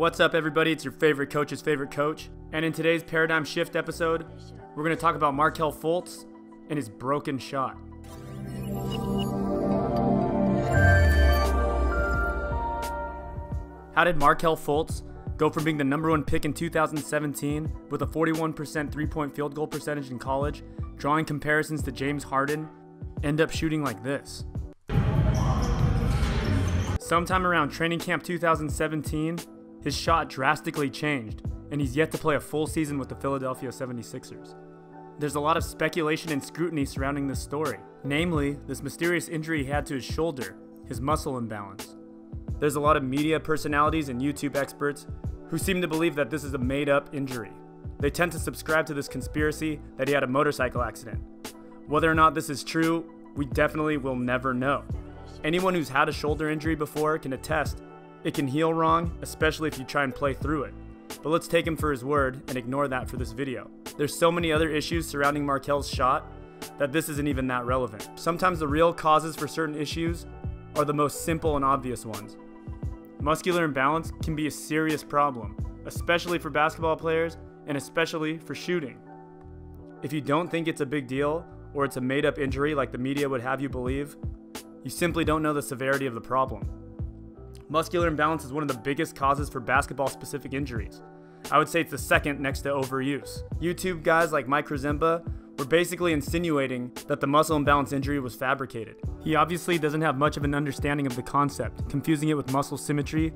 What's up, everybody? It's your favorite coach's favorite coach. And in today's Paradigm Shift episode, we're going to talk about Markelle Fultz and his broken shot. How did Markelle Fultz go from being the #1 pick in 2017 with a 41% three-point field goal percentage in college, drawing comparisons to James Harden, end up shooting like this? Sometime around training camp 2017, his shot drastically changed, and he's yet to play a full season with the Philadelphia 76ers. There's a lot of speculation and scrutiny surrounding this story, namely this mysterious injury he had to his shoulder, his muscle imbalance. There's a lot of media personalities and YouTube experts who seem to believe that this is a made-up injury. They tend to subscribe to this conspiracy that he had a motorcycle accident. Whether or not this is true, we definitely will never know. Anyone who's had a shoulder injury before can attest it can heal wrong, especially if you try and play through it. But let's take him for his word and ignore that for this video. There's so many other issues surrounding Markelle's shot that this isn't even that relevant. Sometimes the real causes for certain issues are the most simple and obvious ones. Muscular imbalance can be a serious problem, especially for basketball players and especially for shooting. If you don't think it's a big deal or it's a made-up injury like the media would have you believe, you simply don't know the severity of the problem. Muscular imbalance is one of the biggest causes for basketball-specific injuries. I would say it's the second next to overuse. YouTube guys like Mike Rizemba were basically insinuating that the muscle imbalance injury was fabricated. He obviously doesn't have much of an understanding of the concept, confusing it with muscle symmetry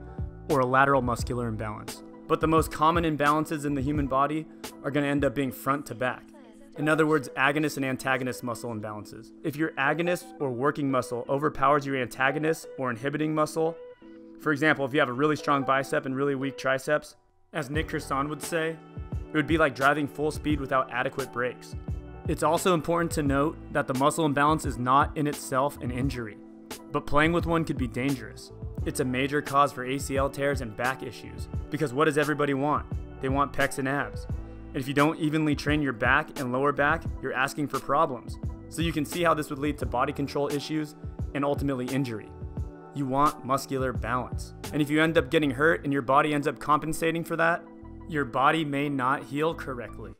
or a lateral muscular imbalance. But the most common imbalances in the human body are going to end up being front to back. In other words, agonist and antagonist muscle imbalances. If your agonist or working muscle overpowers your antagonist or inhibiting muscle, for example, if you have a really strong bicep and really weak triceps, as Nick Kersan would say, it would be like driving full speed without adequate brakes. It's also important to note that the muscle imbalance is not in itself an injury, but playing with one could be dangerous. It's a major cause for ACL tears and back issues, because what does everybody want? They want pecs and abs. And if you don't evenly train your back and lower back, you're asking for problems. So you can see how this would lead to body control issues and ultimately injury. You want muscular balance. And if you end up getting hurt and your body ends up compensating for that, your body may not heal correctly.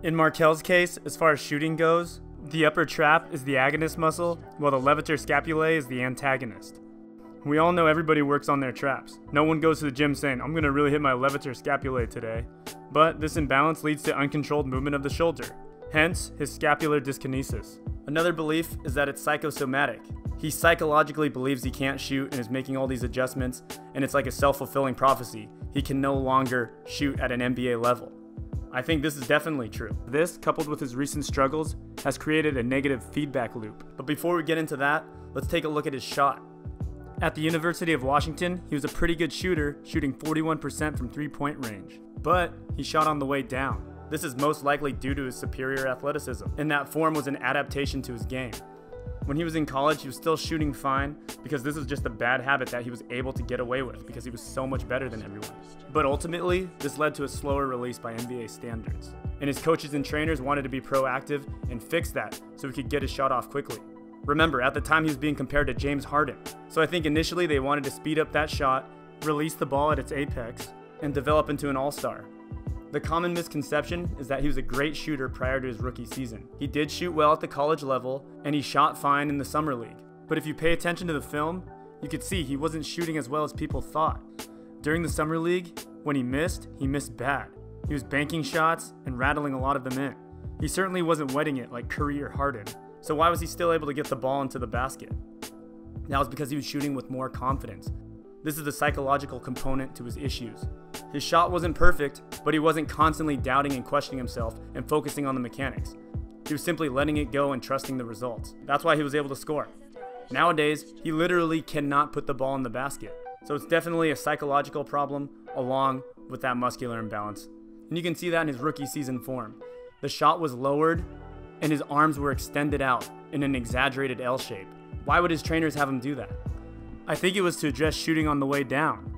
In Markelle's case, as far as shooting goes, the upper trap is the agonist muscle, while the levator scapulae is the antagonist. We all know everybody works on their traps. No one goes to the gym saying, I'm gonna really hit my levator scapulae today. But this imbalance leads to uncontrolled movement of the shoulder, hence his scapular dyskinesis. Another belief is that it's psychosomatic. He psychologically believes he can't shoot and is making all these adjustments, and it's like a self-fulfilling prophecy. He can no longer shoot at an NBA level. I think this is definitely true. This, coupled with his recent struggles, has created a negative feedback loop. But before we get into that, let's take a look at his shot. At the University of Washington, he was a pretty good shooter, shooting 41% from three-point range. But he shot on the way down. This is most likely due to his superior athleticism, and that form was an adaptation to his game. When he was in college, he was still shooting fine because this was just a bad habit that he was able to get away with because he was so much better than everyone. But ultimately, this led to a slower release by NBA standards. And his coaches and trainers wanted to be proactive and fix that so he could get his shot off quickly. Remember, at the time he was being compared to James Harden. So I think initially they wanted to speed up that shot, release the ball at its apex, and develop into an all-star. The common misconception is that he was a great shooter prior to his rookie season. He did shoot well at the college level, and he shot fine in the summer league. But if you pay attention to the film, you could see he wasn't shooting as well as people thought. During the summer league, when he missed bad. He was banking shots and rattling a lot of them in. He certainly wasn't wetting it like Curry or Harden. So why was he still able to get the ball into the basket? That was because he was shooting with more confidence. This is the psychological component to his issues. His shot wasn't perfect, but he wasn't constantly doubting and questioning himself and focusing on the mechanics. He was simply letting it go and trusting the results. That's why he was able to score. Nowadays, he literally cannot put the ball in the basket. So it's definitely a psychological problem along with that muscular imbalance. And you can see that in his rookie season form. The shot was lowered and his arms were extended out in an exaggerated L shape. Why would his trainers have him do that? I think it was to address shooting on the way down.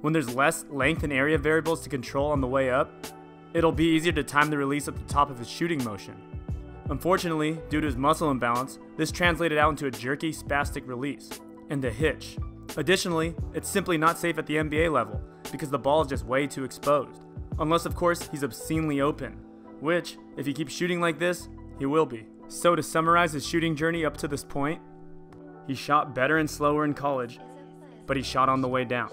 When there's less length and area variables to control on the way up, it'll be easier to time the release at the top of his shooting motion. Unfortunately, due to his muscle imbalance, this translated out into a jerky, spastic release, and a hitch. Additionally, it's simply not safe at the NBA level because the ball is just way too exposed. Unless of course he's obscenely open, which, if he keeps shooting like this, he will be. So to summarize his shooting journey up to this point, he shot better and slower in college, but he shot on the way down.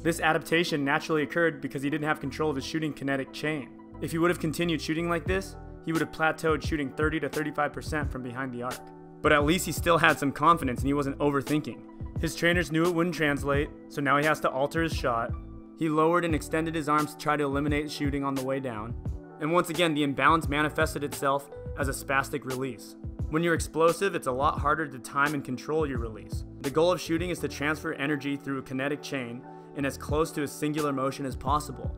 This adaptation naturally occurred because he didn't have control of his shooting kinetic chain. If he would have continued shooting like this, he would have plateaued shooting 30 to 35% from behind the arc. But at least he still had some confidence and he wasn't overthinking. His trainers knew it wouldn't translate, so now he has to alter his shot. He lowered and extended his arms to try to eliminate shooting on the way down. And once again, the imbalance manifested itself as a spastic release. When you're explosive, it's a lot harder to time and control your release. The goal of shooting is to transfer energy through a kinetic chain in as close to a singular motion as possible.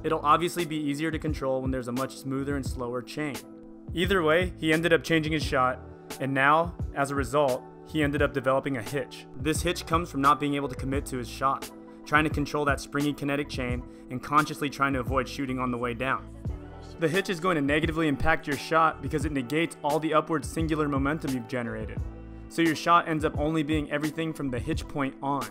It'll obviously be easier to control when there's a much smoother and slower chain. Either way, he ended up changing his shot, and now, as a result, he ended up developing a hitch. This hitch comes from not being able to commit to his shot, trying to control that springy kinetic chain and consciously trying to avoid shooting on the way down. The hitch is going to negatively impact your shot because it negates all the upward singular momentum you've generated. So your shot ends up only being everything from the hitch point on.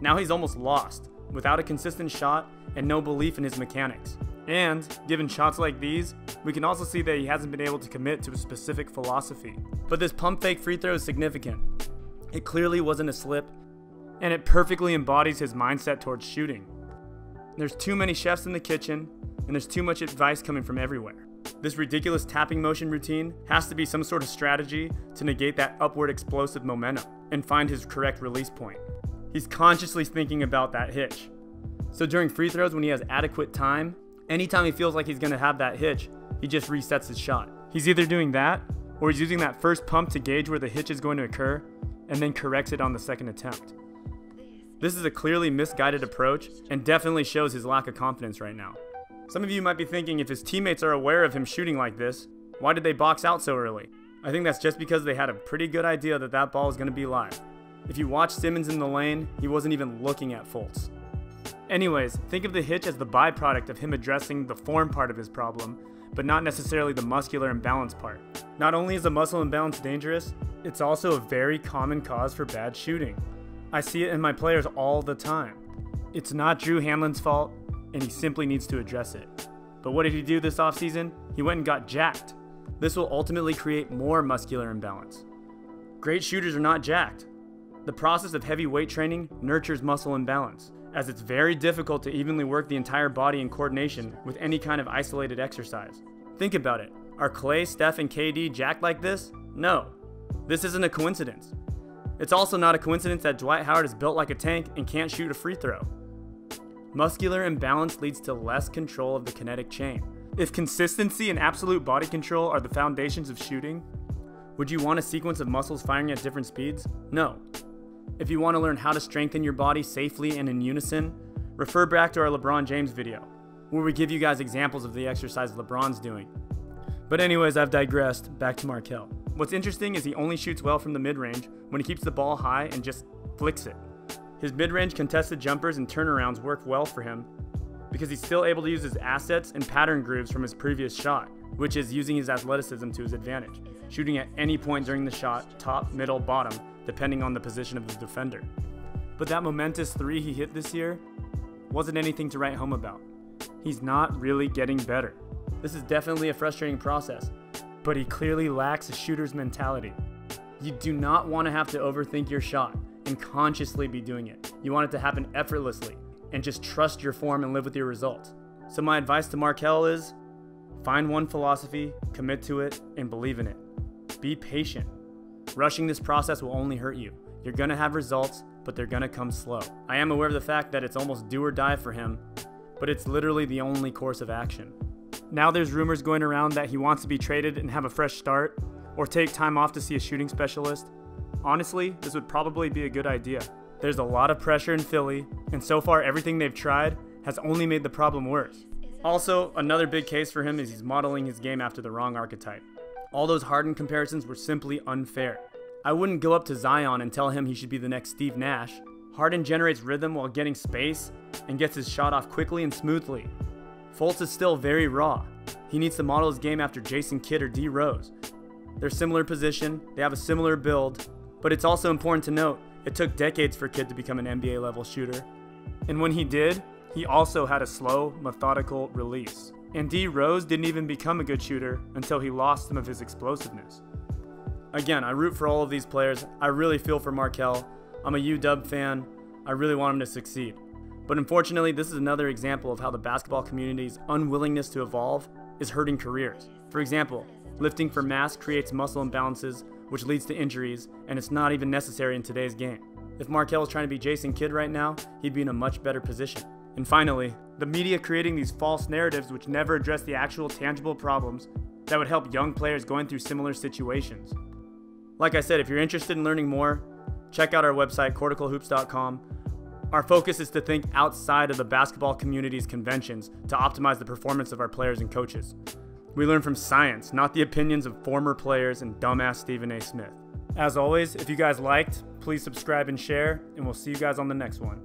Now he's almost lost, without a consistent shot and no belief in his mechanics. And, given shots like these, we can also see that he hasn't been able to commit to a specific philosophy. But this pump fake free throw is significant. It clearly wasn't a slip, and it perfectly embodies his mindset towards shooting. There's too many chefs in the kitchen, and there's too much advice coming from everywhere. This ridiculous tapping motion routine has to be some sort of strategy to negate that upward explosive momentum and find his correct release point. He's consciously thinking about that hitch. So during free throws, when he has adequate time, anytime he feels like he's going to have that hitch, he just resets his shot. He's either doing that, or he's using that first pump to gauge where the hitch is going to occur, and then corrects it on the second attempt. This is a clearly misguided approach, and definitely shows his lack of confidence right now. Some of you might be thinking, if his teammates are aware of him shooting like this, why did they box out so early? I think that's just because they had a pretty good idea that that ball was going to be live. If you watch Simmons in the lane, he wasn't even looking at Fultz. Anyways, think of the hitch as the byproduct of him addressing the form part of his problem, but not necessarily the muscular imbalance part. Not only is the muscle imbalance dangerous, it's also a very common cause for bad shooting. I see it in my players all the time. It's not Drew Hanlon's fault, and he simply needs to address it. But what did he do this offseason? He went and got jacked. This will ultimately create more muscular imbalance. Great shooters are not jacked. The process of heavy weight training nurtures muscle imbalance, as it's very difficult to evenly work the entire body in coordination with any kind of isolated exercise. Think about it. Are Clay, Steph, and KD jacked like this? No. This isn't a coincidence. It's also not a coincidence that Dwight Howard is built like a tank and can't shoot a free throw. Muscular imbalance leads to less control of the kinetic chain. If consistency and absolute body control are the foundations of shooting, would you want a sequence of muscles firing at different speeds? No. If you want to learn how to strengthen your body safely and in unison, refer back to our LeBron James video, where we give you guys examples of the exercise LeBron's doing. But anyways, I've digressed. Back to Markelle. What's interesting is he only shoots well from the mid-range when he keeps the ball high and just flicks it. His mid-range contested jumpers and turnarounds work well for him because he's still able to use his assets and pattern grooves from his previous shot, which is using his athleticism to his advantage, shooting at any point during the shot, top, middle, bottom, depending on the position of the defender. But that momentous three he hit this year wasn't anything to write home about. He's not really getting better. This is definitely a frustrating process, but he clearly lacks a shooter's mentality. You do not want to have to overthink your shot and consciously be doing it. You want it to happen effortlessly and just trust your form and live with your results. So my advice to Markelle is, find one philosophy, commit to it, and believe in it. Be patient. Rushing this process will only hurt you. You're going to have results, but they're going to come slow. I am aware of the fact that it's almost do or die for him, but it's literally the only course of action. Now there's rumors going around that he wants to be traded and have a fresh start, or take time off to see a shooting specialist. Honestly, this would probably be a good idea. There's a lot of pressure in Philly, and so far everything they've tried has only made the problem worse. Also, another big case for him is he's modeling his game after the wrong archetype. All those Harden comparisons were simply unfair. I wouldn't go up to Zion and tell him he should be the next Steve Nash. Harden generates rhythm while getting space and gets his shot off quickly and smoothly. Fultz is still very raw. He needs to model his game after Jason Kidd or D Rose. They're similar position, they have a similar build, but it's also important to note, It took decades for Kidd to become an NBA level shooter. And when he did, he also had a slow, methodical release. And D Rose didn't even become a good shooter until he lost some of his explosiveness. Again, I root for all of these players. I really feel for Markelle. I'm a UW fan. I really want him to succeed. But unfortunately, this is another example of how the basketball community's unwillingness to evolve is hurting careers. For example, lifting for mass creates muscle imbalances, which leads to injuries, and it's not even necessary in today's game. If Markelle was trying to be Jason Kidd right now, he'd be in a much better position. And finally, the media creating these false narratives which never address the actual tangible problems that would help young players going through similar situations. Like I said, if you're interested in learning more, check out our website, courticalhoops.com. Our focus is to think outside of the basketball community's conventions to optimize the performance of our players and coaches. We learn from science, not the opinions of former players and dumbass Stephen A. Smith. As always, if you guys liked, please subscribe and share, and we'll see you guys on the next one.